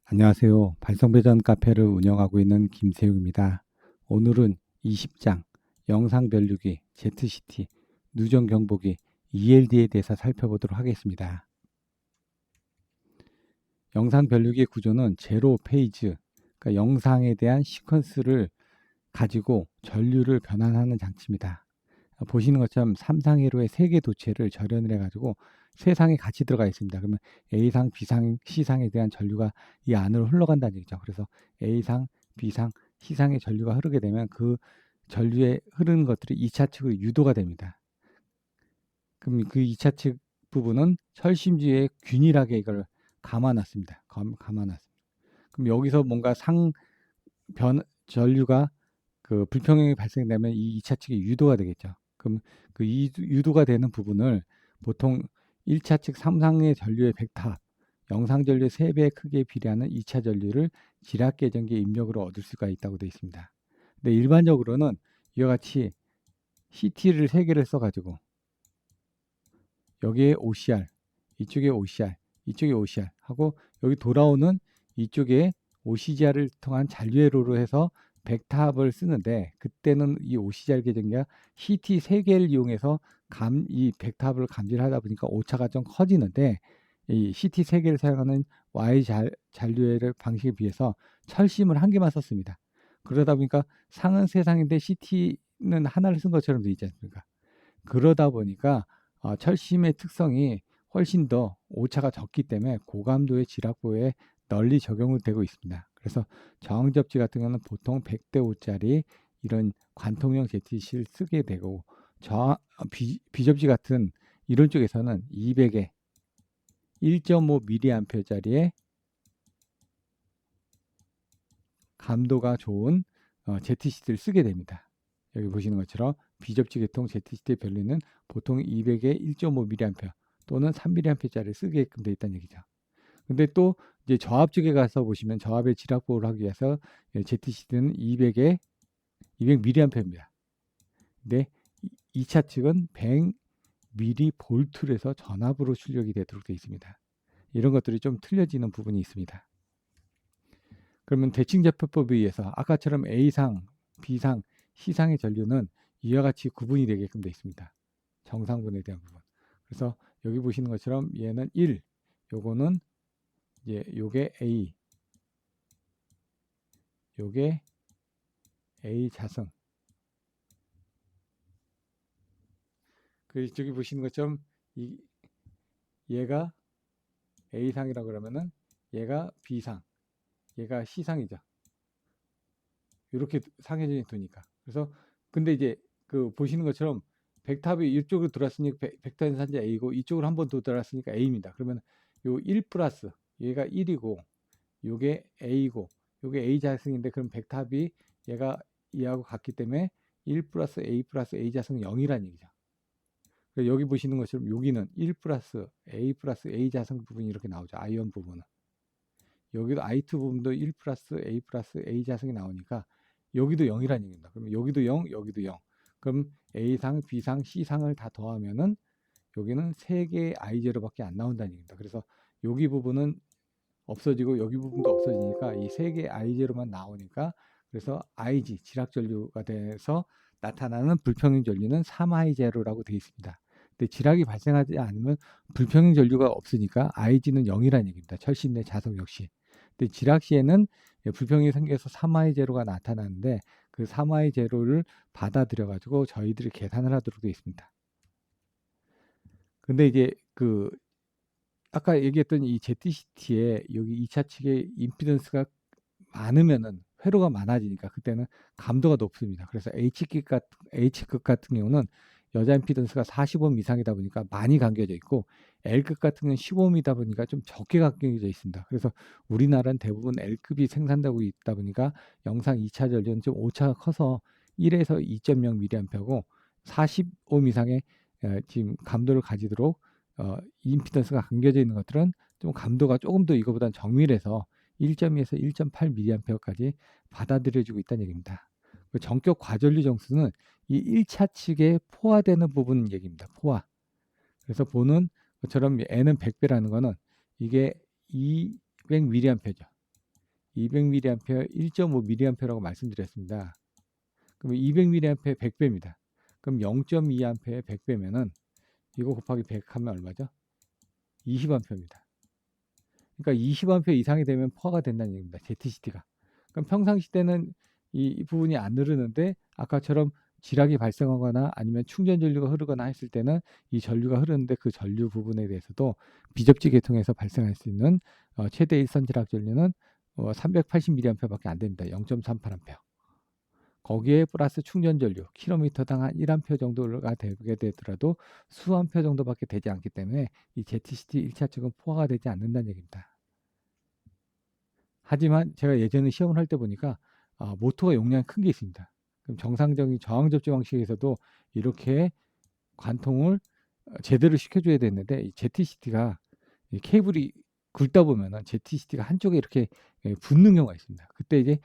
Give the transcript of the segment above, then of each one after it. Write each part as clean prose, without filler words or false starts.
안녕하세요. 발성배전 카페를 운영하고 있는 김세욱입니다. 오늘은 20장 영상 변류기 ZCT 누전 경보기 ELD에 대해서 살펴보도록 하겠습니다. 영상 변류기의 구조는 제로 페이즈, 그러니까 영상에 대한 시퀀스를 가지고 전류를 변환하는 장치입니다. 보시는 것처럼 3상회로의 3개 도체를 절연을 해가지고 세 상이 같이 들어가 있습니다. 그러면 A상, B상, C상에 대한 전류가 이 안으로 흘러간다는 얘기죠. 그래서 A상, B상, C상의 전류가 흐르게 되면 그 전류에 흐르는 것들이 2차 측으로 유도가 됩니다. 그럼 그 2차 측 부분은 철심지에 균일하게 이걸 감아놨습니다. 감아놨습니다. 그럼 여기서 뭔가 전류가 그 불평형이 발생되면 이 2차 측이 유도가 되겠죠. 그럼 그 유도가 되는 부분을 보통 1차 측 3상의 전류의 벡터, 영상 전류의 3배의 크기에 비례하는 2차 전류를 지락 계전기의 입력으로 얻을 수가 있다고 되어 있습니다. 근데 일반적으로는 이와 같이 CT를 3개를 써가지고 여기에 OCR, 이쪽에 OCR, 이쪽에 OCR 하고 여기 돌아오는 이쪽에 OCGR을 통한 잔류회로로 해서 백탑을 쓰는데 그때는 이 OCGR 계전기가 CT 3개를 이용해서 이 백탑을 감지를 하다 보니까 오차가 좀 커지는데 이 CT 3개를 사용하는 Y 잔류회 방식에 비해서 철심을 1개만 썼습니다. 그러다 보니까 상은 3상인데 CT는 하나를 쓴 것처럼 되어 있지 않습니까? 그러다 보니까 철심의 특성이 훨씬 더 오차가 적기 때문에 고감도의 지락보에 널리 적용을 되고 있습니다. 그래서 저항접지 같은 경우는 보통 100대 5짜리 이런 관통형 ZC를 쓰게 되고 비접지 같은 이런 쪽에서는 200에 1.5mA짜리의 감도가 좋은 ZC를 쓰게 됩니다. 여기 보시는 것처럼 비접지 계통 ZCT 변리는 보통 200에 1.5mA 또는 3mA짜리를 쓰게끔 되어 있다는 얘기죠. 근데 또 이제 저압 쪽에 가서 보시면 저압의 지락 보호를 하기 위해서 ZCT는 200에 200mA입니다. 근데 2차 측은 100mV를 해서 전압으로 출력이 되도록 되어 있습니다. 이런 것들이 좀 틀려지는 부분이 있습니다. 그러면 대칭제표법에 의해서 아까처럼 A상, B상, C상의 전류는 이와 같이 구분이 되게끔 되어 있습니다. 정상분에 대한 부분. 그래서 여기 보시는 것처럼 얘는 1, 요거는 이제 요게 A, 요게 A 자승. 그 저기 보시는 것처럼 얘가 A상이라고 그러면은 얘가 B상, 얘가 C상이죠. 이렇게 상해진이 두니까. 그래서 근데 이제 그 보시는 것처럼 백탑이 이쪽으로 들어왔으니까 백탑 산지 A고 이쪽으로 한 번 더 들어왔으니까 A입니다. 그러면 요 1 플러스 얘가 1이고 요게 A고 요게 A 자승인데 그럼 백탑이 얘가 얘하고 같기 때문에 1 플러스 A 자승 0이라는 얘기죠. 여기 보시는 것처럼 여기는 1 플러스 A 자승 부분이 이렇게 나오죠. I1 부분은. 여기도 I2 부분도 1 플러스 A 자승이 나오니까 여기도 0이라는 얘기입니다. 그럼 여기도 0, 여기도 0. 그럼 A상, B상, C상을 다 더하면은 여기는 3개의 I0밖에 안 나온다는 얘기입니다. 그래서 여기 부분은 없어지고 여기 부분도 없어지니까 이 3개의 I0만 나오니까 그래서 IG, 지락전류가 돼서 나타나는 불평형 전류는 3I0라고 되어 있습니다. 근데 지락이 발생하지 않으면 불평형 전류가 없으니까 IG는 0이라는 얘기입니다. 철심 내 자석 역시. 근데 지락 시에는 불평이 생겨서 3I0가 나타나는데 그 3I0를 받아들여 가지고 저희들이 계산을 하도록 되어 있습니다. 근데 이제 그 아까 얘기했던 이 ZCT에 여기 2차 측의 임피던스가 많으면은 회로가 많아지니까 그때는 감도가 높습니다. 그래서 H극 같은 경우는 여자 임피던스가 40옴 이상이다 보니까 많이 감겨져 있고 L극 같은 경우는 15옴이다 보니까 좀 적게 감겨져 있습니다. 그래서 우리나라는 대부분 L급이 생산되고 있다 보니까 영상 2차 전류는 좀 오차가 커서 1에서 2.0mA고 40옴 이상의 지금 감도를 가지도록 임피던스가 감겨져 있는 것들은 좀 감도가 조금 더 이거보다는 정밀해서 1.2에서 1.8mA까지 받아들여주고 있다는 얘기입니다. 그 전격 과전류 정수는 이 1차 측에 포화되는 부분 얘기입니다. 포화. 그래서 보는 것처럼 N은 100배라는 거는 이게 200mA죠. 200mA 1.5mA라고 말씀드렸습니다. 그럼 200mA 100배입니다. 그럼 0.2A 100배면은 이거 곱하기 100 하면 얼마죠? 20A입니다. 그러니까 20A 이상이 되면 포화가 된다는 얘기입니다. ZCT가. 그럼 평상시 때는 이 부분이 안 흐르는데 아까처럼 지락이 발생하거나 아니면 충전 전류가 흐르거나 했을 때는 이 전류가 흐르는데 그 전류 부분에 대해서도 비접지 계통에서 발생할 수 있는 최대 일선 지락 전류는 380mA밖에 안 됩니다. 0.38A. 거기에 플러스 충전 전류 킬로미터당 한 1A 정도가 되게 되더라도 수am페 정도밖에 되지 않기 때문에 이 ZCT 1차 측은 포화가 되지 않는다는 얘기입니다. 하지만 제가 예전에 시험을 할 때 보니까 모터가 용량이 큰 게 있습니다. 그럼 정상적인 저항 접지 방식에서도 이렇게 관통을 제대로 시켜줘야 되는데 이 ZCT가 이 케이블이 굵다 보면은 ZCT가 한쪽에 이렇게 붙는 경우가 있습니다. 그때 이제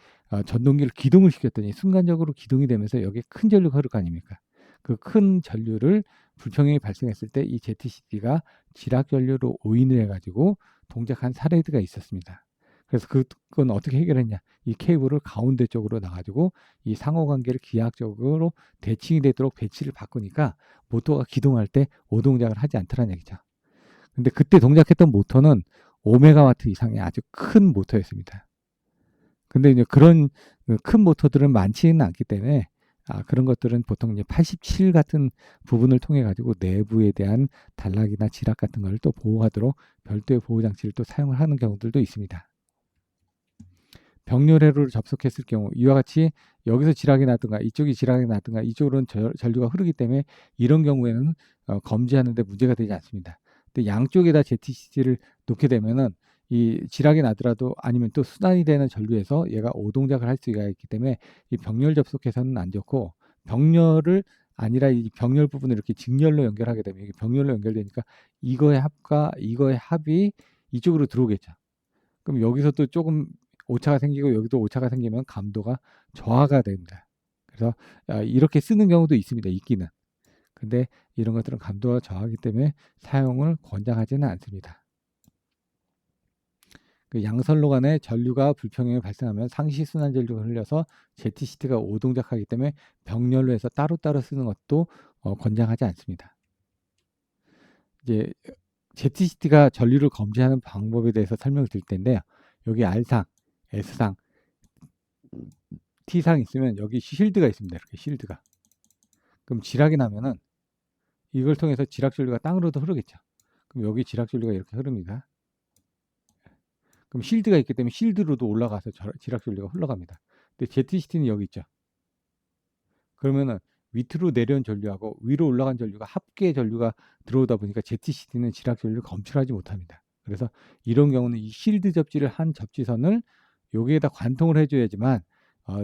전동기를 기동을 시켰더니 순간적으로 기동이 되면서 여기에 큰 전류가 흐를 거 아닙니까? 그 큰 전류를 불평형이 발생했을 때 이 ZCT가 지락 전류로 오인을 해가지고 동작한 사례가 있었습니다. 그래서 그건 어떻게 해결했냐? 이 케이블을 가운데 쪽으로 놔가지고 이 상호관계를 기하학적으로 대칭이 되도록 배치를 바꾸니까 모터가 기동할 때 오동작을 하지 않더라는 얘기죠. 근데 그때 동작했던 모터는 5메가와트 이상의 아주 큰 모터였습니다. 근데 이제 그런 큰 모터들은 많지는 않기 때문에 그런 것들은 보통 이제 87 같은 부분을 통해 가지고 내부에 대한 단락이나 지락 같은 걸 또 보호하도록 별도의 보호 장치를 또 사용을 하는 경우들도 있습니다. 병렬회로를 접속했을 경우 이와 같이 여기서 지락이 나든가 이쪽이 지락이 나든가 이쪽으로는 전류가 흐르기 때문에 이런 경우에는 검지하는데 문제가 되지 않습니다. 근데 양쪽에다 ZCT를 놓게 되면은 이 지락이 나더라도 아니면 또 순환이 되는 전류에서 얘가 오동작을 할 수가 있기 때문에 이 병렬 접속해서는 안 좋고 병렬을 아니라 이 병렬 부분을 이렇게 직렬로 연결하게 되면 이게 병렬로 연결되니까 이거의 합과 이거의 합이 이쪽으로 들어오겠죠. 그럼 여기서 또 조금 오차가 생기고 여기도 오차가 생기면 감도가 저하가 됩니다. 그래서 이렇게 쓰는 경우도 있습니다. 있기는. 근데 이런 것들은 감도가 저하기 때문에 사용을 권장하지는 않습니다. 그 양선로 간에 전류가 불평형이 발생하면 상시 순환 전류가 흘려서 ZCT가 오동작하기 때문에 병렬로 해서 따로따로 쓰는 것도 권장하지 않습니다. 이제 ZCT가 전류를 검지하는 방법에 대해서 설명을 드릴 텐데요. 여기 R상, S상, T상 있으면 여기 실드가 있습니다. 이렇게 실드가. 그럼 지락이 나면은 이걸 통해서 지락 전류가 땅으로도 흐르겠죠. 그럼 여기 지락 전류가 이렇게 흐릅니다. 그럼 실드가 있기 때문에 실드로도 올라가서 지락 전류가 흘러갑니다. 근데 ZCT는 여기 있죠. 그러면은 밑으로 내려온 전류하고 위로 올라간 전류가 합계 전류가 들어오다 보니까 ZCT는 지락 전류를 검출하지 못합니다. 그래서 이런 경우는 이 실드 접지를 한 접지선을 여기에다 관통을 해줘야지만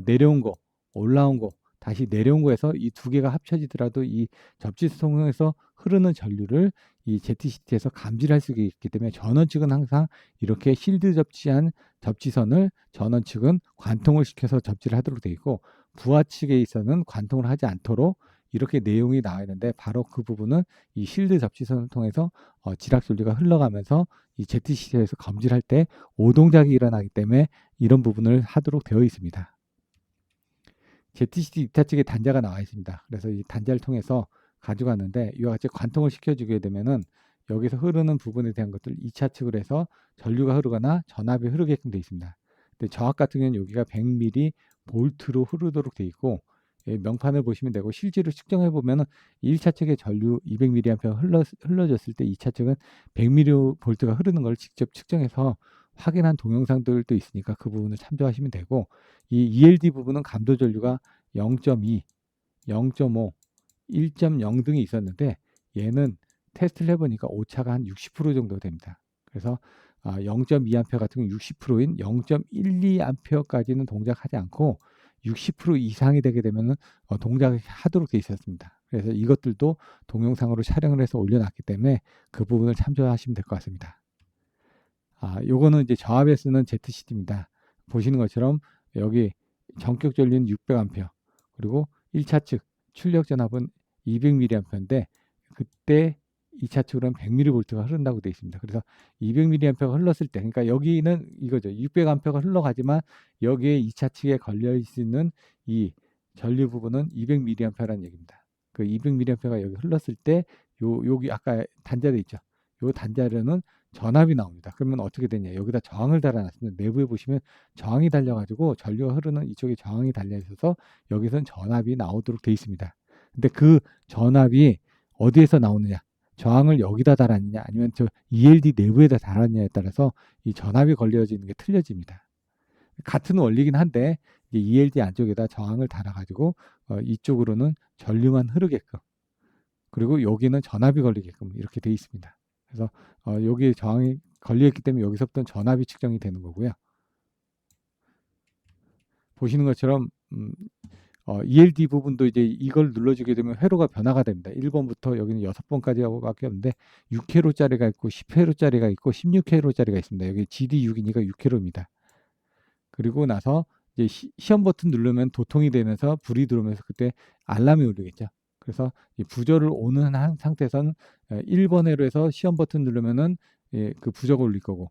내려온 거, 올라온 거, 다시 내려온 거에서 이 두 개가 합쳐지더라도 이 접지선에서 흐르는 전류를 이 ZCT에서 감지를 할 수 있기 때문에 전원 측은 항상 이렇게 실드 접지한 접지선을 전원 측은 관통을 시켜서 접지를 하도록 되어 있고 부하 측에 있어서는 관통을 하지 않도록 이렇게 내용이 나와 있는데 바로 그 부분은 이 실드 접지선을 통해서 지락 전류가 흘러가면서 이 ZCT에서 검지를 할 때 오동작이 일어나기 때문에 이런 부분을 하도록 되어 있습니다. ZCT 2차 측에 단자가 나와 있습니다. 그래서 이 단자를 통해서 가져갔는데 이와 같이 관통을 시켜주게 되면은 여기서 흐르는 부분에 대한 것들 2차 측으로 해서 전류가 흐르거나 전압이 흐르게끔 되어 있습니다. 근데 저압 같은 경우는 여기가 100mV 볼트로 흐르도록 되어 있고 명판을 보시면 되고 실제로 측정해 보면은 1차 측의 전류 200mA 흘러졌을 때 2차 측은 100mV 볼트가 흐르는 걸 직접 측정해서 확인한 동영상들도 있으니까 그 부분을 참조하시면 되고 이 ELD 부분은 감도 전류가 0.2, 0.5, 1.0 등이 있었는데 얘는 테스트를 해보니까 오차가 한 60% 정도 됩니다. 그래서 0.2A 같은 경우 60%인 0.12A까지는 동작하지 않고 60% 이상이 되게 되면 동작을 하도록 되어 있었습니다. 그래서 이것들도 동영상으로 촬영을 해서 올려놨기 때문에 그 부분을 참조하시면 될 것 같습니다. 요거는 이제 저압에 쓰는 ZCT입니다. 보시는 것처럼 여기 전격 전류는 600A 그리고 1차 측 출력 전압은 200mA인데 그때 2차 측으로는 100mV가 흐른다고 되어 있습니다. 그래서 200mA가 흘렀을 때, 그러니까 여기는 이거죠. 600A가 흘러가지만 여기에 2차 측에 걸려 있는 이 전류 부분은 200mA라는 얘기입니다. 그 200mA가 여기 흘렀을 때 여기 아까 단자대 있죠. 요 단자대는 전압이 나옵니다. 그러면 어떻게 되냐? 여기다 저항을 달아놨습니다. 내부에 보시면 저항이 달려가지고 전류가 흐르는 이쪽에 저항이 달려 있어서 여기서는 전압이 나오도록 되어 있습니다. 근데 그 전압이 어디에서 나오느냐? 저항을 여기다 달았느냐 아니면 저 ELD 내부에다 달았느냐에 따라서 이 전압이 걸려지는 게 틀려집니다. 같은 원리긴 한데 ELD 안쪽에다 저항을 달아가지고 이쪽으로는 전류만 흐르게끔 그리고 여기는 전압이 걸리게끔 이렇게 돼 있습니다. 그래서 여기에 저항이 걸려있기 때문에 여기서부터는 전압이 측정이 되는 거고요. 보시는 것처럼 ELD 부분도 이제 이걸 눌러주게 되면 회로가 변화가 됩니다. 1번부터 여기는 6번까지밖에 없는데 6회로짜리가 있고 10회로짜리가 있고 16회로짜리가 있습니다. 여기 GD6이니까 6회로입니다. 그리고 나서 이제 시험 버튼 누르면 도통이 되면서 불이 들어오면서 그때 알람이 울리겠죠. 그래서 이 부저를 오는 상태에서는 1번 회로에서 시험 버튼 누르면은 그 부저가 울릴 거고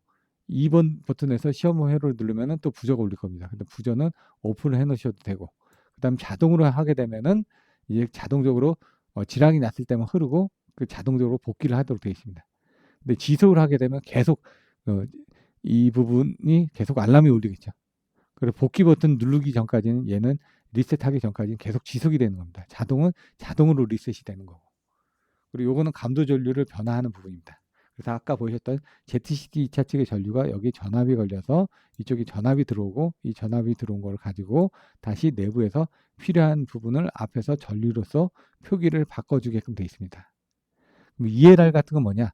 2번 버튼에서 시험 회로를 누르면은 또 부저가 울릴 겁니다. 근데 부저는 오픈을 해 놓으셔도 되고 그다음 자동으로 하게 되면은 이제 자동적으로 지랑이 났을 때만 흐르고 그 자동적으로 복귀를 하도록 되어 있습니다. 근데 지속을 하게 되면 계속 이 부분이 계속 알람이 울리겠죠. 그리고 복귀 버튼 누르기 전까지는 얘는 리셋하기 전까지는 계속 지속이 되는 겁니다. 자동은 자동으로 리셋이 되는 거고. 그리고 요거는 감도 전류를 변화하는 부분입니다. 그래서 아까 보셨던 ZCT 2차 측의 전류가 여기 전압이 걸려서 이쪽에 전압이 들어오고 이 전압이 들어온 걸 가지고 다시 내부에서 필요한 부분을 앞에서 전류로서 표기를 바꿔주게끔 되어 있습니다. 그럼 ELR 같은 건 뭐냐?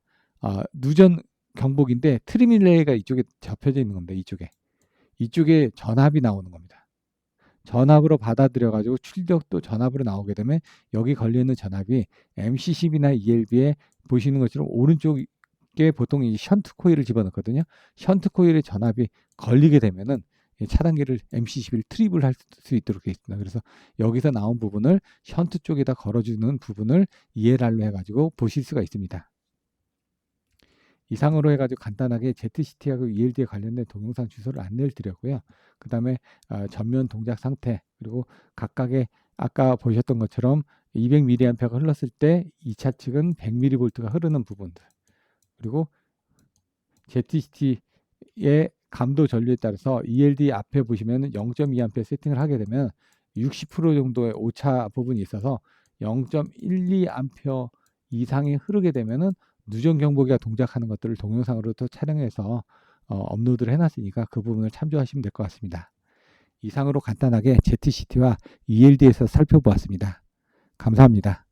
누전 경복인데 트림 릴레이가 이쪽에 접혀져 있는 겁니다. 이쪽에 전압이 나오는 겁니다. 전압으로 받아들여 가지고 출력도 전압으로 나오게 되면 여기 걸려있는 전압이 MC10이나 ELB에 보시는 것처럼 오른쪽에 보통 이 션트 코일을 집어넣거든요. 션트 코일의 전압이 걸리게 되면은 차단기를 MC11 트립을 할 수 있도록 되어 있습니다. 그래서 여기서 나온 부분을 션트 쪽에다 걸어주는 부분을 ELR로 해가지고 보실 수가 있습니다. 이상으로 해가지고 간단하게 ZCT하고 ELD에 관련된 동영상 주소를 안내를 드렸고요. 그 다음에 전면 동작 상태 그리고 각각의 아까 보셨던 것처럼 200mA가 흘렀을 때 2차 측은 100mV가 흐르는 부분들 그리고 ZCT의 감도 전류에 따라서 ELD 앞에 보시면 0.2A 세팅을 하게 되면 60% 정도의 오차 부분이 있어서 0.12A 이상이 흐르게 되면은 누전 경보기가 동작하는 것들을 동영상으로 또 촬영해서 업로드를 해놨으니까 그 부분을 참조하시면 될 것 같습니다. 이상으로 간단하게 ZCT와 ELD에서 살펴보았습니다. 감사합니다.